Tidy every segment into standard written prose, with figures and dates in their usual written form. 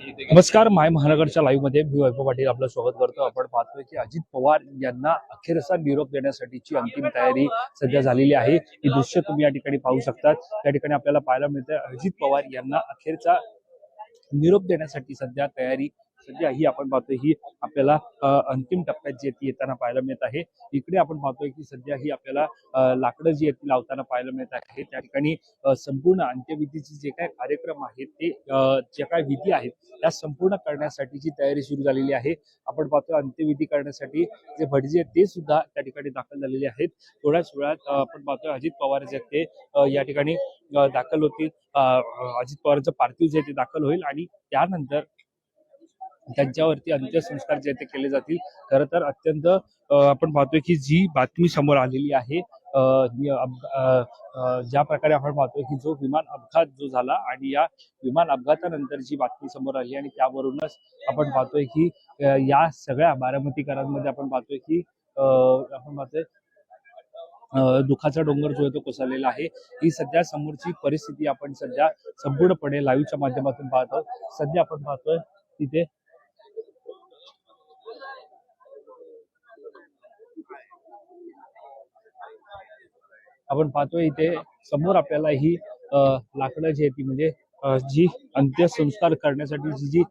नमस्कार, माय महानगरच्या लाईव्ह मध्ये मी वैभव पाटील आपलं स्वागत करतो। आपण पाहतोय की अजित पवार यांना अखेरचा निरोप देण्यासाठीची अंतिम तयारी सध्या झालेली आहे। ही दृश्य तुम्ही या ठिकाणी पाहू शकतात। या ठिकाणी आपल्याला पाहायला मिळते अजित पवार यांना अखेरचा निरोप देण्यासाठी सध्या तयारी ही आपण पाहतोय ही आपल्याला अंतिम टप्प्यात जी ती येताना पाहायला मिळत आहे। इकडे आपण पाहतोय की सध्या ही आपल्याला लाकडं जी आहेत लावताना पाहायला मिळत आहे। त्या ठिकाणी संपूर्ण अंत्यविधीचे जे काही कार्यक्रम आहेत ते जे काही विधी आहेत त्या संपूर्ण करण्यासाठीची तयारी सुरू झालेली आहे। आपण पाहतोय अंत्यविधी करण्यासाठी जे भटजी आहेत ते सुद्धा त्या ठिकाणी दाखल झालेले आहेत। थोड्याच वेळात आपण पाहतोय अजित पवार जे ते या ठिकाणी दाखल होतील। अजित पवारांचं पार्थिव जे ते दाखल होईल आणि त्यानंतर त्यांच्यावरती अंत्यसंस्कार जे ते केले जातील। खरं तर अत्यंत आपण पाहतोय की जी बातमी समोर आलेली आहे ज्या प्रकारे आपण पाहतोय की जो विमान अपघात जो झाला आणि या विमान अपघातानंतर जी बातमी समोर आली आणि त्यावरूनच आपण पाहतोय की या सगळ्या बारामतीकरांमध्ये आपण पाहतोय की दुःखाचा डोंगर जो आहे तो कोसळलेला आहे। ही सध्या समोरची परिस्थिती आपण सध्या संपूर्णपणे लाईव्हच्या माध्यमातून पाहतो। सध्या आपण पाहतोय तिथे आपण पाहतोय इथे समोर आपल्याला ही लाकडं जी आहे ती म्हणजे जी अंत्यसंस्कार करण्यासाठी जी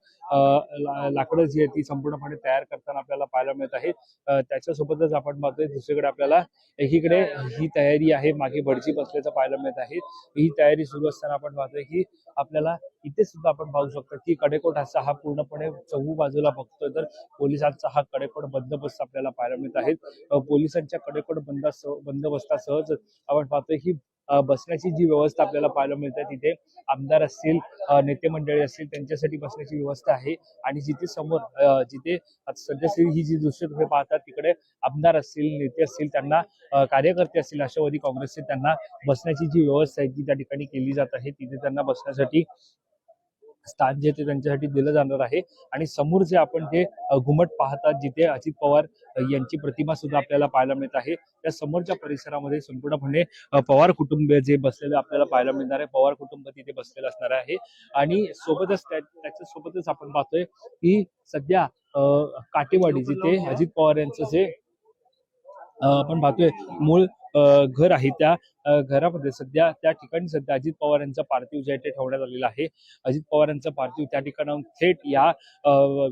लाकडं जी आहे ती संपूर्णपणे तयार करताना आपल्याला पाहायला मिळत आहे। त्याच्यासोबतच आपण पाहतोय दुसरीकडे आपल्याला एकीकडे ही तयारी आहे, मागे भटजी बसल्याचं पाहायला मिळत आहे। ही तयारी सुरू असताना आपण पाहतोय की आपल्याला इथे सुद्धा आपण पाहू शकतो की कडेकोट असा हा पूर्णपणे चहू बाजूला बघतोय तर पोलिसांचा हा कडेकोट बंदोबस्त आपल्याला पाहायला मिळत आहे। पोलिसांच्या कडेकोट बंदोबस्तासह आपण पाहतोय की बसण्याची जी व्यवस्था आपल्याला पाहायला मिळते तिथे आमदार असतील, नेते मंडळी असतील त्यांच्यासाठी बसण्याची व्यवस्था आहे। आणि जिथे समोर जिथे सध्या ही जी दृश्य तुम्ही पाहतात तिकडे आमदार असतील, नेते असतील, त्यांना कार्यकर्ते असतील, राष्ट्रवादी काँग्रेसचे त्यांना बसण्याची जी व्यवस्था आहे ती त्या ठिकाणी केली जात आहे। तिथे त्यांना बसण्यासाठी स्थान जे ते त्यांच्यासाठी दिलं जाणार आहे। आणि समोर जे आपण ते घुमट पाहतात जिथे अजित पवार यांची प्रतिमा सुद्धा आपल्याला पाहायला मिळत आहे। त्या समोरच्या परिसरामध्ये संपूर्णपणे पवार कुटुंब जे बसलेले आपल्याला पाहायला मिळणार आहे। पवार कुटुंब तिथे बसलेलं असणार आहे आणि सोबतच त्याच्यासोबतच आपण पाहतोय की सध्या काटेवाडी जिथे अजित पवार यांचं जे आपण पाहतोय मूळ घर आहे त्या घरामध्ये सध्या त्या ठिकाणी सध्या अजित पवार यांचं पार्थिव जे आहे ते ठेवण्यात आलेलं आहे। अजित पवारांचं पार्थिव त्या ठिकाणाहून थेट या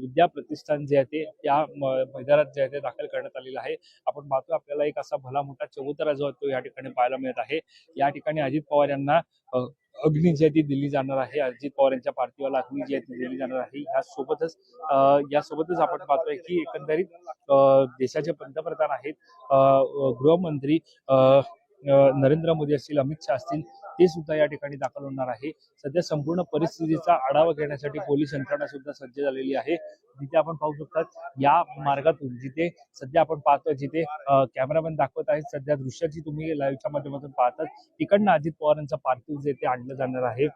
विद्या प्रतिष्ठान जे आहे ते त्या मैदानात जे आहे ते दाखल करण्यात आलेलं आहे। आपण पाहतो आपल्याला एक असा भला मोठा चबुतरा जो तो या ठिकाणी पाहायला मिळत आहे। या ठिकाणी अजित पवार यांना अग्नी जी आहे ती दिली जाणार आहे। अजित पवार यांच्या पार्थिवाला अग्नी जी आहे ती दिली जाणार आहे। यासोबतच आपण पाहतोय की एकंदरीत देशाचे पंतप्रधान आहेत, गृहमंत्री नरेंद्र मोदी असतील, अमित शाह असतील, ते सुद्धा या ठिकाणी दाखल होणार आहे। सध्या संपूर्ण परिस्थितीचा आढावा घेण्यासाठी पोलीस यंत्रणा सुद्धा सज्ज झालेली आहे। जिथे आपण पाहू शकतात या मार्गातून जिथे सध्या आपण पाहतोय जिथे कॅमेरामॅन दाखवत आहेत सध्या दृश्याची तुम्ही लाईव्हच्या माध्यमातून पाहतात तिकडनं अजित पवारांचं पार्थिव जे ते आणलं जाणार आहे।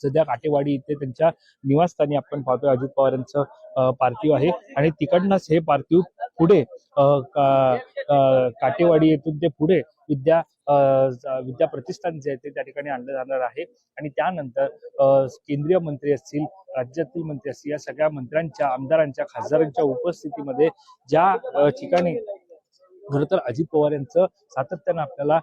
सध्या काटेवाडी इथे त्यांच्या निवासस्थानी आपण पाहतोय अजित पवार यांचं पार्थिव आहे आणि तिकडनंच हे पार्थिव पुढे काटेवाडी येथून ते पुढे विद्या प्रतिष्ठान जे आहे ते त्या ठिकाणी आणलं जाणार आहे। आणि त्यानंतर केंद्रीय मंत्री असतील, राज्यातील मंत्री असतील, या सगळ्या मंत्र्यांच्या, आमदारांच्या, खासदारांच्या उपस्थितीमध्ये ज्या ठिकाणी खरं तर अजित पवार यांचं सातत्यानं आपल्याला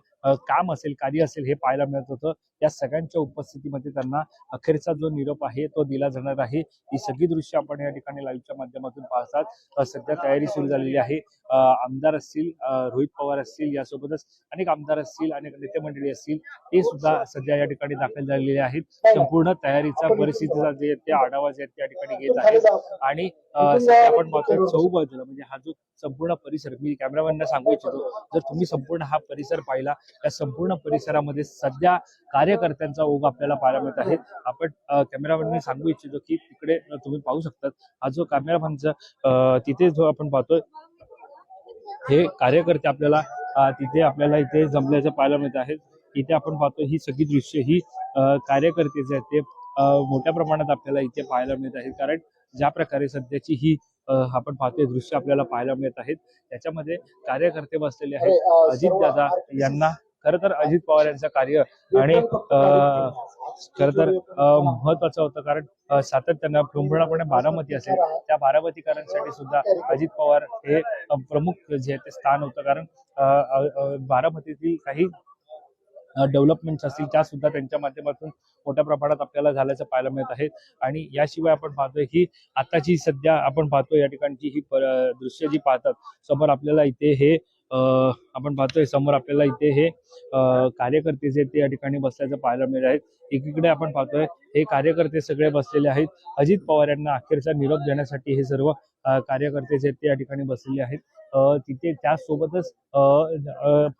काम असेल, कार्य असेल हे पाहायला मिळत होतं। या सगळ्यांच्या उपस्थितीमध्ये त्यांना अखेरचा जो निरोप आहे तो दिला जाणार आहे। ही सगळी दृश्य आपण या ठिकाणी लाईव्हच्या माध्यमातून पाहतात। सध्या तयारी सुरू झालेली आहे। आमदार असतील, रोहित पवार असतील, यासोबतच अनेक आमदार असतील, अनेक नेते मंडळी असतील, ते सुद्धा सध्या या ठिकाणी दाखल झालेले आहेत। संपूर्ण तयारीचा परिस्थितीचा जे ते आढावा जे त्या ठिकाणी घेत आहेत। आणि सध्या आपण पाहतोय चौबाजूला म्हणजे हा जो संपूर्ण परिसर, मी कॅमेरामॅनला सांगू इच्छितो जर तुम्ही संपूर्ण हा परिसर पाहिला या संपूर्ण परिसरामध्ये सध्या कार्यकर्त्यांचा ओघ आपल्याला पाहायला मिळत आहे। आपण कॅमेरामॅनने सांगू इच्छितो की तिकडे तुम्ही पाहू शकतात हा जो कॅमेरामॅनचा तिथे जो आपण पाहतोय हे कार्यकर्ते आपल्याला तिथे आपल्याला इथे जमल्याचं पाहायला मिळत आहे। इथे आपण पाहतो ही सगळी दृश्य ही कार्यकर्ते जे आहेत ते मोठ्या प्रमाणात आपल्याला इथे पाहायला मिळत आहेत। कारण ज्या प्रकारे सध्याची ही आपण पाहतोय दृश्य आपल्याला पाहायला मिळत आहेत त्याच्यामध्ये कार्यकर्ते बसलेले आहेत। अजित दादा यांना खरं तर अजित पवार यांचं कार्य आणि खरं तर महत्वाचं होतं, कारण सातत्यानं पूर्णपणे बारामती असेल त्या बारामतीकरांसाठी सुद्धा अजित पवार हे प्रमुख जे ते स्थान होतं, कारण बारामतीतील काही डेव्हलपमेंट असतील त्या सुद्धा त्यांच्या माध्यमातून मोठ्या प्रमाणात आपल्याला झाल्याचं पाहायला मिळत आहे. आणि याशिवाय आपण पाहतोय की आताची सध्या आपण पाहतोय या ठिकाणची ही दृश्य जी पाहतात समोर आपल्याला इथे हे आपण पाहतोय समोर आपल्याला इथे हे कार्यकर्ते जे ते या ठिकाणी बसल्याचं पाहायला मिळत आहे. एकीकडे आपण पाहतोय हे कार्यकर्ते सगळे बसलेले आहेत. अजित पवार यांना अखेरचा निरोप देण्यासाठी हे सर्व कार्यकर्ते जे ते या ठिकाणी बसलेले आहेत. तिथे त्यासोबतच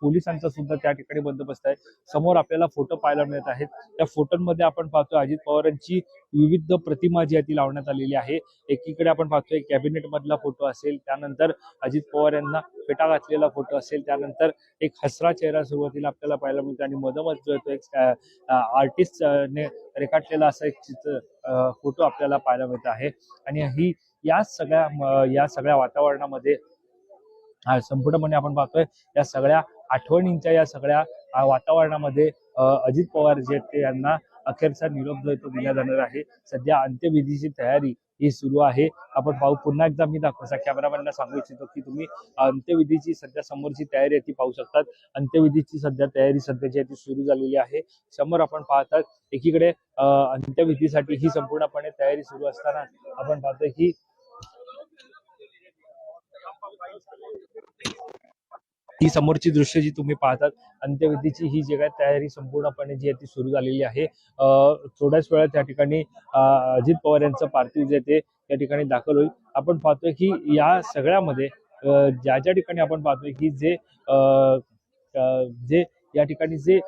पोलिसांचा सुद्धा त्या ठिकाणी बंदोबस्त आहे. समोर आपल्याला फोटो पाहायला मिळत आहेत. त्या फोटोंमध्ये आपण पाहतोय अजित पवारांची विविध प्रतिमा जी आहे ती लावण्यात आलेली आहे. एकीकडे आपण पाहतोय कॅबिनेट मधला फोटो असेल, त्यानंतर अजित पवार यांना फेटा घातलेला फोटो असेल, त्यानंतर एक हसरा चेहरा सुरुवातीला आपल्याला पाहायला मिळतो आणि मधोमध जो तो एक आर्टिस्ट ने रेखाटलेला असा एक चित्र फोटो आपल्याला पाहायला मिळत आहे. आणि ही या सगळ्या वातावरणामध्ये संपूर्णपणे आपण पाहतोय या सगळ्या आठवणींच्या या सगळ्या वातावरणामध्ये अजित पवार जे ते यांना अखेरचा निरोप जो तो दिला जाणार आहे. सध्या अंत्यविधीची तयारी ही सुरू आहे. आपण पाहू, पुन्हा एकदा मी दाखवसा कॅमेरामॅनला सांगू इच्छितो की तुम्ही अंत्यविधीची सध्या समोरची तयारी आहे ती पाहू शकतात. अंत्यविधीची सध्या तयारी सध्याची आहे ती सुरू झालेली आहे. समोर आपण पाहतात एकीकडे अंत्यविधीसाठी ही संपूर्णपणे तयारी सुरू असताना आपण पाहतोय की ही समोरची दृश्य जी तुम्ही पाहतात अंत्यविधीची ही जी काय तयारी संपूर्णपणे जी आहे ती सुरू झालेली आहे. थोड्याच वेळात त्या ठिकाणी अजित पवार यांचं पार्थिव जे ते या ठिकाणी दाखल होईल. आपण पाहतोय की या सगळ्यामध्ये ज्या ज्या ठिकाणी आपण पाहतोय की जे या ठिकाणी जे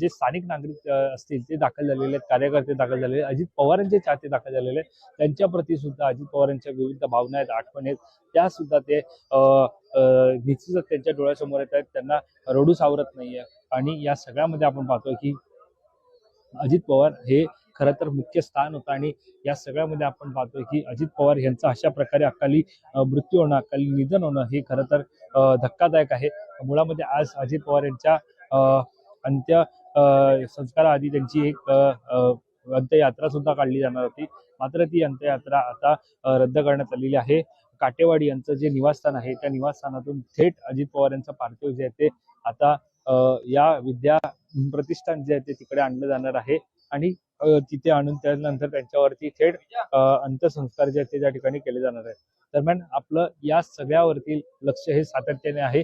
स्थानिक नागरिक असतील ते दाखल झालेले आहेत, कार्यकर्ते दाखल झालेले, अजित पवारांचे चाहते दाखल झालेले आहेत. त्यांच्या प्रती सुद्धा अजित पवारांच्या विविध भावना आहेत, आठवणी आहेत, त्या सुद्धा ते निश्चितच त्यांच्या डोळ्यासमोर येत आहेत. त्यांना रडू सावरत नाहीये. आणि या सगळ्यामध्ये आपण पाहतोय की अजित पवार हे खरं तर मुख्य स्थान होतं. आणि या सगळ्यामध्ये आपण पाहतोय की अजित पवार यांचं अशा प्रकारे अकाली मृत्यू होणं, अकाली निधन होणं हे खरं तर धक्कादायक आहे. मुळामध्ये आज अजित पवार यांच्या अंत्य संस्काराआधी त्यांची एक अंत्ययात्रा सुद्धा काढली जाणार होती. मात्र ती अंत्ययात्रा आता रद्द करण्यात आलेली आहे. काटेवाडी यांचं जे निवासस्थान आहे त्या निवासस्थानातून थेट अजित पवार यांचं पार्थिव जे आहे ते आता या विद्या प्रतिष्ठान जे आहे ते तिकडे आणलं जाणार आहे. आणि तिथे आणून त्यानंतर त्यांच्यावरती थेट अंत्यसंस्कार जे आहेत ते त्या ठिकाणी केले जाणार आहेत. दरम्यान आपलं या सगळ्यावरती लक्ष हे सातत्याने आहे.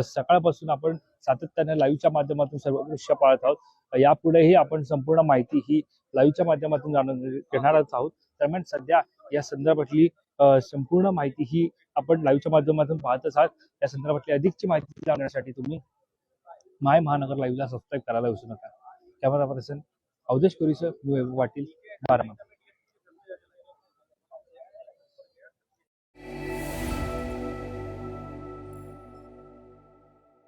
सकाळपासून आपण सातत्याने लाईव्हच्या माध्यमातून सर्व दृश्य पाहत आहोत. यापुढेही आपण संपूर्ण माहिती ही लाईव्हच्या माध्यमातून जाणून घेणारच आहोत. दरम्यान सध्या या संदर्भातली संपूर्ण माहिती ही आपण लाईव्हच्या माध्यमातून पाहतच आहात. या संदर्भातली अधिकची माहिती जाणण्यासाठी तुम्ही माय महानगर लाईव्हला सबस्क्राईब करायला विसरू नका. कॅमेरा पर्सन अवधेश कुरीसह पाटील, बारामती.